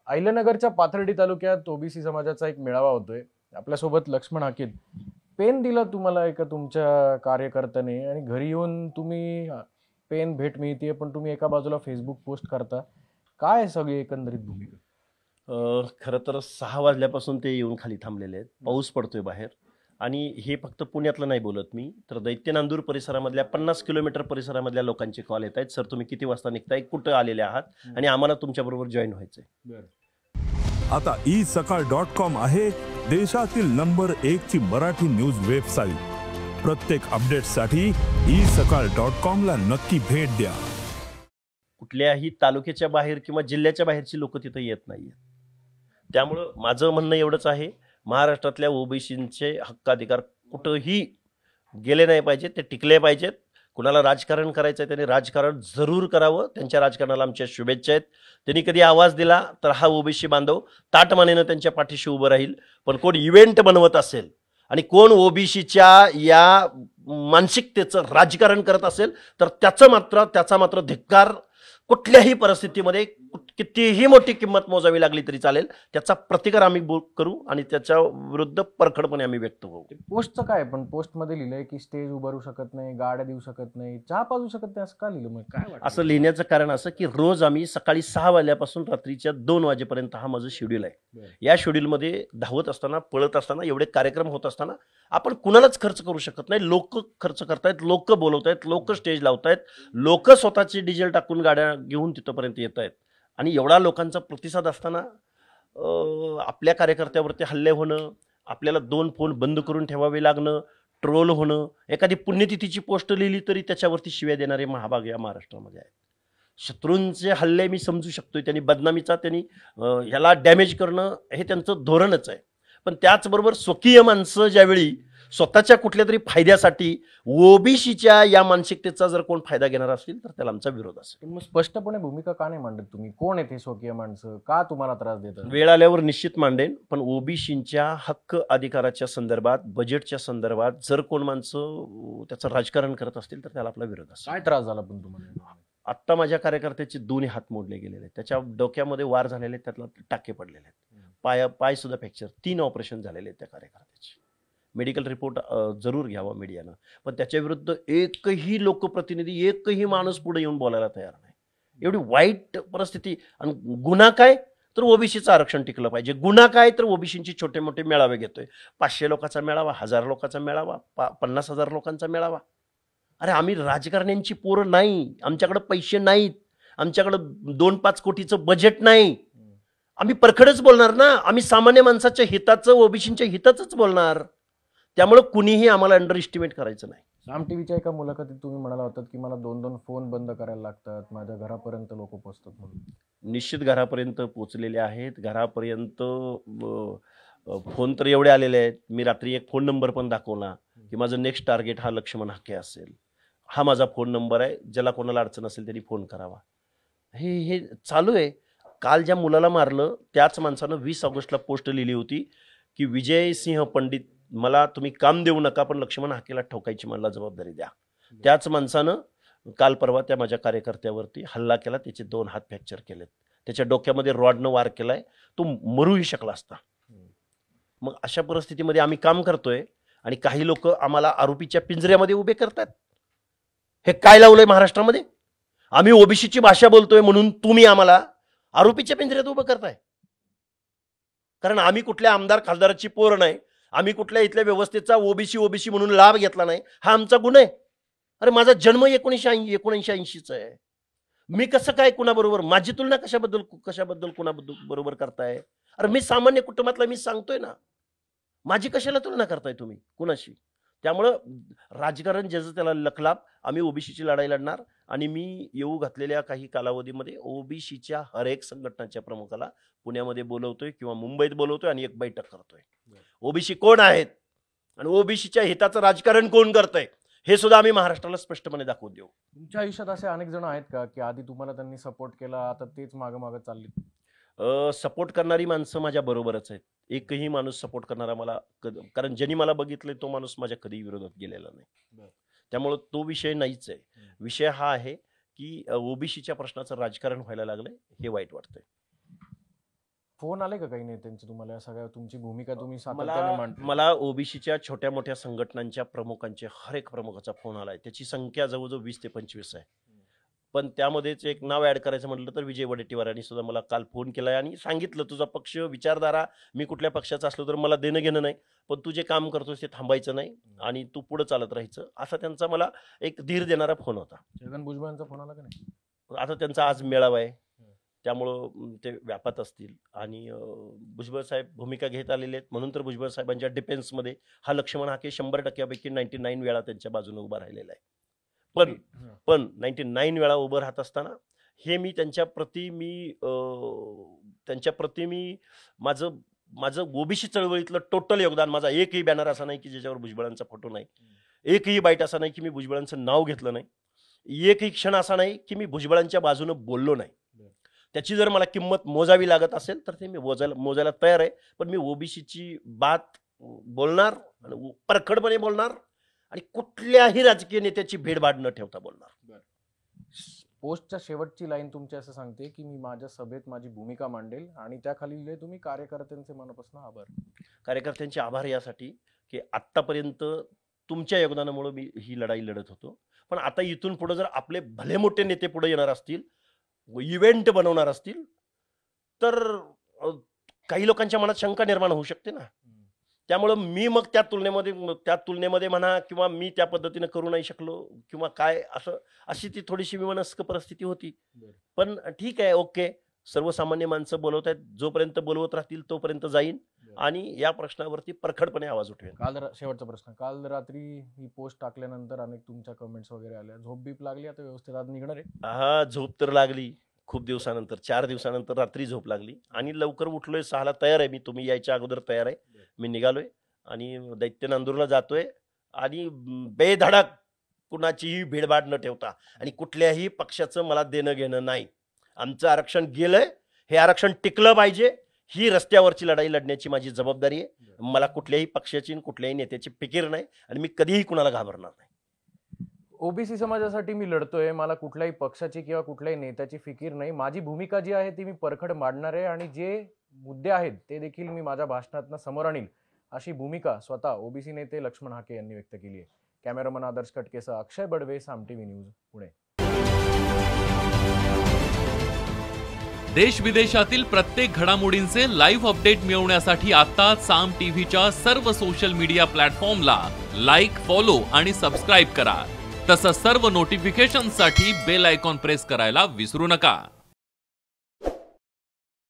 अहिल्यानगरच्या पाथर्डी तालुक्यात ओबीसी समाजाचा एक मेळावा होतोय. आपल्यासोबत लक्ष्मण हाकीत. पेन दिला तुम्हाला एका तुमच्या कार्यकर्त्याने आणि घरी येऊन तुम्ही पेन भेट मिळते, पण तुम्ही एका बाजूला फेसबुक पोस्ट करता. काय आहे सगळी एकंदरीत भूमिका? खरं तर 6 वाजल्यापासून ते येऊन खाली थांबलेले आहेत. पाऊस पडतोय बाहेर आणि हे फक्त पुण्यातलं नाही बोलत मी, तर दैत्य नांदूर परिसरामधल्या 50 किलोमीटर परिसरामधल्या लोकांचे कॉल येत आहेत. सर तुम्ही किती वाजता निघताय, कुठं आलेले आहात आणि आम्हाला तुमच्याबरोबर जॉईन व्हायचंय. आता isakal.com आहे देशातील नंबर 1 ची मराठी न्यूज वेबसाईट. प्रत्येक अपडेटसाठी isakal.com ला नक्की भेट द्या. कुठल्याही तालुक्याच्या बाहेर किंवा जिल्ह्याच्या बाहेरची लोक तिथं येत नाहीये. त्यामुळं माझं म्हणणं एवढंच आहे, महाराष्ट्रातल्या ओबीसींचे हक्क अधिकार कुठंही गेले नाही पाहिजेत, ते टिकले पाहिजेत. कुणाला राजकारण करायचं आहे त्यांनी राजकारण जरूर करावं. त्यांच्या राजकारणाला आमच्या शुभेच्छा आहेत. त्यांनी कधी आवाज दिला तर हा ओबीसी बांधव ताटमानेनं त्यांच्या पाठीशी उभं राहील. पण कोण इव्हेंट बनवत असेल आणि कोण ओबीसीच्या या मानसिकतेचं राजकारण करत असेल तर त्याचा मात्र धिक्कार कुठल्याही परिस्थितीमध्ये कितीही मोठी किंमत मोजावी लागली तरी चालेल. त्याचा प्रतिकार आम्ही करू आणि त्याच्या विरुद्ध परखडपणे आम्ही व्यक्त होऊ. पोस्टचं काय? पण पोस्टमध्ये लिहिलंय की स्टेज उभारू शकत नाही, गाड्या देऊ शकत नाही, चहा पाजू शकत नाही, असं का लिहिलं? मग काय वाटतं? असं लिहिण्याचं कारण असं की रोज आम्ही सकाळी 6 वाजल्यापासून रात्रीच्या 2 वाजेपर्यंत हा माझं शेड्यूल आहे. या शेड्यूलमध्ये धावत असताना, पळत असताना, एवढे कार्यक्रम होत असताना आपण कुणालाच खर्च करू शकत नाही. लोक खर्च करतायत, लोक बोलवतायत, लोक स्टेज लावतायत, लोक स्वतःची डिझेल टाकून गाड्या घेऊन तिथपर्यंत येत आहेत. आणि एवढा लोकांचा प्रतिसाद असताना आपल्या कार्यकर्त्यावरती हल्ले होणं, आपल्याला 2 फोन बंद करून ठेवावे लागणं, ट्रोल होणं, एखादी पुण्यतिथीची पोस्ट लिहिली तरी त्याच्यावरती शिव्या देणारे महाभाग या महाराष्ट्रामध्ये आहेत. शत्रूंचे हल्ले मी समजू शकतोय, त्यांनी बदनामीचा, त्यांनी ह्याला डॅमेज करणं हे त्यांचं धोरणच आहे. पण त्याचबरोबर स्वकीय माणसं ज्यावेळी स्वतःच्या कुठल्या तरी फायद्यासाठी ओबीसीच्या या मानसिकतेचा जर कोण फायदा घेणार असतील तर त्याला आमचा विरोध असेल. पण मग स्पष्टपणे भूमिका का नाही मांडत तुम्ही? कोण येते स्वकीय माणसं? का तुम्हाला त्रास देतात? वेळ आल्यावर निश्चित मांडेन, पण ओबीसीच्या हक्क अधिकाराच्या संदर्भात, बजेटच्या संदर्भात जर कोण माणसं त्याचं राजकारण करत असतील तर त्याला आपला विरोध असेल. काय त्रास झाला पण तुम्हाला? आत्ता माझ्या कार्यकर्त्याचे 2 हात मोडले गेलेले आहेत, त्याच्या डोक्यामध्ये वार झालेले आहेत, त्यातला टाके पडलेले आहेत, पाय सुद्धा फ्रॅक्चर, 3 ऑपरेशन झालेले आहेत त्या कार्यकर्त्याचे. मेडिकल रिपोर्ट जरूर घ्यावा मीडियानं, पण त्याच्या विरुद्ध एकही लोकप्रतिनिधी, एकही माणूस पुढे येऊन बोलायला तयार नाही. एवढी वाईट परिस्थिती. आणि गुन्हा काय तर ओबीसीचं आरक्षण टिकलं पाहिजे. गुन्हा काय तर ओबीसींची छोटे मोठे मेळावे घेतोय. 500 लोकांचा मेळावा, 1000 लोकांचा मेळावा, 50,000 लोकांचा मेळावा. अरे आम्ही राजकारण्यांची पोरं नाही, आमच्याकडे पैसे नाहीत, आमच्याकडं 2-5 कोटीचं बजेट नाही. आम्ही परखडच बोलणार ना. आम्ही सामान्य माणसाच्या हिताचं, ओबीसींच्या हिताचंच बोलणार. त्यामुळे कुणीही आम्हाला अंडर एस्टिमेट करायचं नाही. साम टीव्हीच्या एका मुलाखतीत तुम्ही म्हणाला होतात की मला 2-2 फोन बंद करायला लागतात, माझ्या घरापर्यंत लोक पोहोचतात म्हणून. निश्चित घरापर्यंत पोचलेले आहेत. घरापर्यंत फोन तर एवढे आलेले आहेत. मी रात्री एक फोन नंबर पण दाखवला की माझं नेक्स्ट टार्गेट हा लक्ष्मण हाके असेल. हा माझा फोन नंबर आहे, ज्याला कोणाला अडचण असेल त्यांनी फोन करावा. हे चालू आहे. काल ज्या मुलाला मारलं त्याच माणसानं 20 ऑगस्टला पोस्ट लिहिली होती की विजय सिंह पंडित, मला तुम्ही काम देऊ नका पण लक्ष्मण हाकेला ठोकायची मला जबाबदारी द्या. त्याच माणसानं काल परवा त्या माझ्या कार्यकर्त्यावरती हल्ला केला, त्याचे 2 हात फ्रॅक्चर केलेत, त्याच्या डोक्यामध्ये रॉडनं वार केलाय, तो मरूही शकला असता. मग अशा परिस्थितीमध्ये आम्ही काम करतोय आणि काही लोक आम्हाला आरोपीच्या पिंजऱ्यामध्ये उभे करतात. हे काय लावलंय महाराष्ट्रामध्ये? आम्ही ओबीसीची भाषा बोलतोय म्हणून तुम्ही आम्हाला आरोपीच्या पिंजऱ्यात उभं करताय. कारण आम्ही कुठल्या आमदार खासदाराची पोर नाही, आम्ही कुठल्या इथल्या व्यवस्थेचा ओबीसी म्हणून लाभ घेतला नाही, हा आमचा गुन्हा आहे. अरे माझा जन्म 1979चा आहे. मी कसं काय कुणाबरोबर, माझी तुलना कशाबद्दल कुणाबरोबर करताय? अरे मी सामान्य कुटुंबातला, मी सांगतोय ना, माझी कशाला तुलना करताय तुम्ही कुणाशी? त्यामुळं राजकारण ज्याचं त्याला लखलाप. आम्ही ओबीसीची लढाई लढणार आणि मी येऊ घातलेल्या काही कालावधीमध्ये ओबीसीच्या हर एक संघटनाच्या प्रमुखाला पुण्यामध्ये बोलवतोय किंवा मुंबईत बोलवतोय आणि एक बैठक करतोय. ओबीसी कोण आहेत आणि ओबीसीच्या हिताचं राजकारण कोण करतंय हे सुद्धा आम्ही महाराष्ट्राला स्पष्टपणे दाखवून देऊ. तुमच्या आयुष्यात असे अनेक जण आहेत का की आधी तुम्हाला त्यांनी सपोर्ट केला, आता तेच मागं चालले? सपोर्ट करणारी माणसं माझ्या बरोबरच आहेत. एकही माणूस सपोर्ट करणारा मला कारण ज्यांनी मला बघितलंय तो माणूस माझ्या कधी विरोधात गेलेला नाही. त्यामुळे तो विषय नाहीच आहे. विषय हा आहे की ओबीसीच्या प्रश्नाचं राजकारण व्हायला लागलंय, हे वाईट वाटतंय. फोन आले का काही नेत्यांचे तुम्हाला या सगळ्या तुमची भूमिका तुम्ही सातत्याने मांडता? मला ओबीसीच्या छोट्या मोठ्या संघटनांच्या प्रमुखांचे हर एक प्रमुखाचा फोन आलाय. त्याची संख्या जवळजवळ 20 ते 25 आहे. पण त्यामध्येच एक नाव ऍड करायचं म्हटलं तर विजय वडेट्टीवार यांनी सुद्धा मला काल फोन केलाय आणि सांगितलं, तुझा पक्ष विचारधारा, मी कुठल्या पक्षाचा असलो तर मला देणं घेणं नाही, पण तू जे काम करतोस ते थांबायचं नाही आणि तू पुढे चालत राहायचं, असा त्यांचा मला एक धीर देणारा फोन होता. छगन भुजबळांचा फोन आला का नाही? आता त्यांचा आज मेळावा आहे, त्यामुळं ते व्यापात असतील आणि भुजबळ साहेब भूमिका घेत आलेले आहेत, म्हणून तर भुजबळ साहेबांच्या डिफेन्समध्ये हा लक्ष्मण हाके 100%पैकी 99 वेळा त्यांच्या बाजूने उभा राहिलेला आहे. पण 99 वेळा उभं राहत असताना हे मी त्यांच्या प्रती मी माझं ओबीसी चळवळीतलं टोटल योगदान, माझा एकही बॅनर असा नाही की ज्याच्यावर भुजबळांचा फोटो नाही, एकही बाईट असा नाही की मी भुजबळांचं नाव घेतलं नाही, एकही क्षण असा नाही की मी भुजबळांच्या बाजूनं बोललो नाही. त्याची जर मला किंमत मोजावी लागत असेल तर ते मी मोजायला तयार आहे. पण मी ओबीसीची बात बोलणार, परखडपणे बोलणार आणि कुठल्याही राजकीय नेत्याची भेडभाड न ठेवता बोलणार. पोस्टच्या शेवटची लाईन तुमची असं सांगते की मी माझ्या सभेत माझी भूमिका मांडेल आणि त्याखाली लिहिले तुम्ही कार्यकर्त्यांचे मनापासून आभार. कार्यकर्त्यांचे आभार यासाठी की आत्तापर्यंत तुमच्या योगदानामुळे मी ही लढाई लढत होतो. पण आता इथून पुढे जर आपले भले मोठे नेते पुढे येणार असतील, इव्हेंट बनवणार असतील, तर काही लोकांच्या मनात शंका निर्माण होऊ शकते ना. त्यामुळं मी मग त्या तुलनेमध्ये म्हणा किंवा मी त्या पद्धतीने करू नाही शकलो किंवा काय अशी ती थोडीशी विमनस्क परिस्थिती होती. पण ठीक आहे, ओके, सर्वसामान्य माणसं बोलवत आहेत, जोपर्यंत बोलवत राहतील तोपर्यंत जाईन आणि या प्रश्नावरती परखडपणे आवाज उठवेन. शेवटचा प्रश्न, काल रात्री ही पोस्ट टाकल्यानंतर अनेक तुमच्या कमेंट्स वगैरे आल्या, झोप बीप लागली आता व्यवस्थित? आज निघणार आहे? हा, झोप तर लागली खूप दिवसानंतर, 4 दिवसानंतर रात्री झोप लागली आणि लवकर उठलोय, 6ला तयार आहे मी, तुम्ही यायच्या अगोदर तयार आहे, मी निघालोय आणि दैत्य नांदूरला जातोय आणि बेधडक कुणाचीही भेडभाड न ठेवता आणि कुठल्याही पक्षाचं मला देणं घेणं नाही. आमचं आरक्षण गेलंय, हे आरक्षण टिकलं पाहिजे, ही रस्त्यावरची लढाई लढण्याची माझी जबाबदारी आहे. मला कुठल्याही पक्षाची कुठल्याही नेत्याची फिकीर नाही आणि मी कधीही कुणाला घाबरणार नाही. ओबीसी समाजासाठी मी लढतोय, मला कुठल्याही पक्षाची किंवा कुठल्याही नेत्याची फिकीर नाही, माझी भूमिका जी आहे ती मी परखड मांडणार आहे आणि जे मुद्दे आहेत ते देखील मी माझ्या भाषणातून समोर आणील, अशी भूमिका स्वतः ओबीसी नेते लक्ष्मण हाके यांनी व्यक्त केली आहे. कॅमेरामन आदर्श कटकेसह अक्षय बडवे, साम टीव्ही न्यूज, पुणे. देश विदेशातील प्रत्येक घडामोडींचे लाईव्ह अपडेट मिळवण्यासाठी आता साम टीव्हीच्या सर्व सोशल मीडिया प्लॅटफॉर्मला लाईक, फॉलो आणि सबस्क्राईब करा. तसंच सर्व नोटिफिकेशनसाठी बेल आयकॉन प्रेस करायला विसरू नका.